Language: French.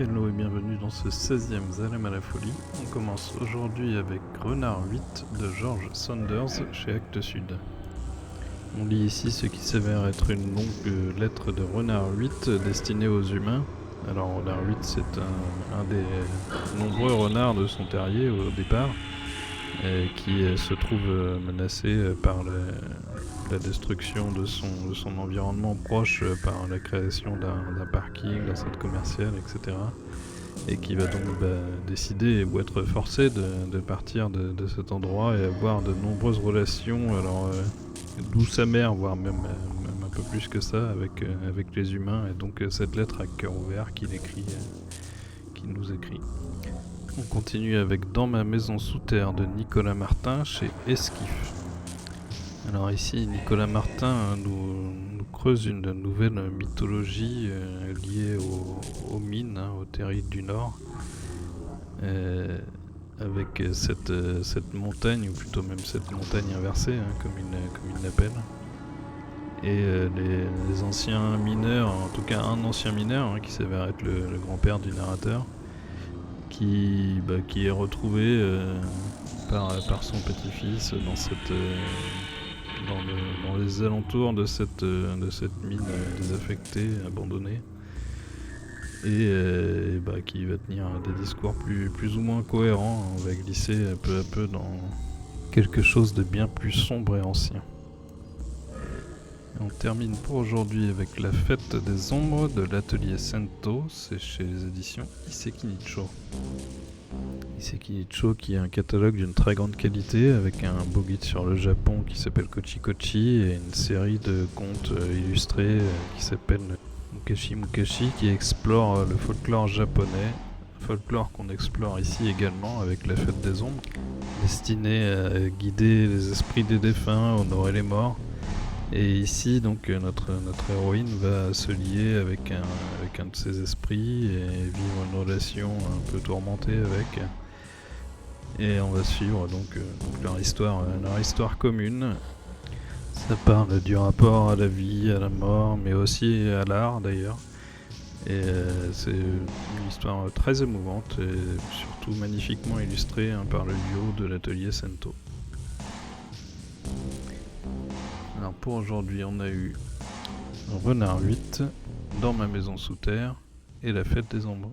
Hello et bienvenue dans ce 16e Zalem à la folie. On commence aujourd'hui avec Renard 8 de George Saunders chez Actes Sud. On lit ici ce qui s'avère être une longue lettre de Renard 8 destinée aux humains. Alors Renard 8 c'est un des nombreux renards de son terrier au départ qui se trouve menacé par la destruction de son environnement proche par la création d'un parking, d'un centre commercial, etc. Et qui va donc décider ou être forcé de partir de cet endroit et avoir de nombreuses relations, d'où sa mère, voire même un peu plus que ça, avec les humains. Et donc cette lettre à cœur ouvert qu'il nous écrit. On continue avec Dans ma maison sous terre de Nicolas Martin chez Esquif. Alors ici, Nicolas Martin nous creuse une nouvelle mythologie liée aux mines, aux terrils du Nord, avec cette montagne, ou plutôt même cette montagne inversée, comme il l'appelle. Et les anciens mineurs, en tout cas un ancien mineur, qui s'avère être le grand-père du narrateur, qui est retrouvé par son petit-fils dans les alentours de cette mine désaffectée, abandonnée, et qui va tenir des discours plus ou moins cohérents. On va glisser peu à peu dans quelque chose de bien plus sombre et ancien. Et on termine pour aujourd'hui avec La Fête des Ombres de l'Atelier Sento, c'est chez les éditions Iseki Nicho. Iseki Nicho qui est un catalogue d'une très grande qualité avec un beau guide sur le Japon qui s'appelle Kochi Kochi et une série de contes illustrés qui s'appelle Mukashi Mukashi qui explore le folklore japonais, folklore qu'on explore ici également avec La Fête des Ombres, destinée à guider les esprits des défunts, honorer les morts. Et ici, donc, notre héroïne va se lier avec un de ses esprits et vivre une relation un peu tourmentée avec. Et on va suivre donc leur histoire commune. Ça parle du rapport à la vie, à la mort, mais aussi à l'art d'ailleurs. Et c'est une histoire très émouvante et surtout magnifiquement illustrée par le duo de l'atelier Sento. Alors pour aujourd'hui, on a eu Renard 8, Dans ma maison sous terre et La Fête des Ombres.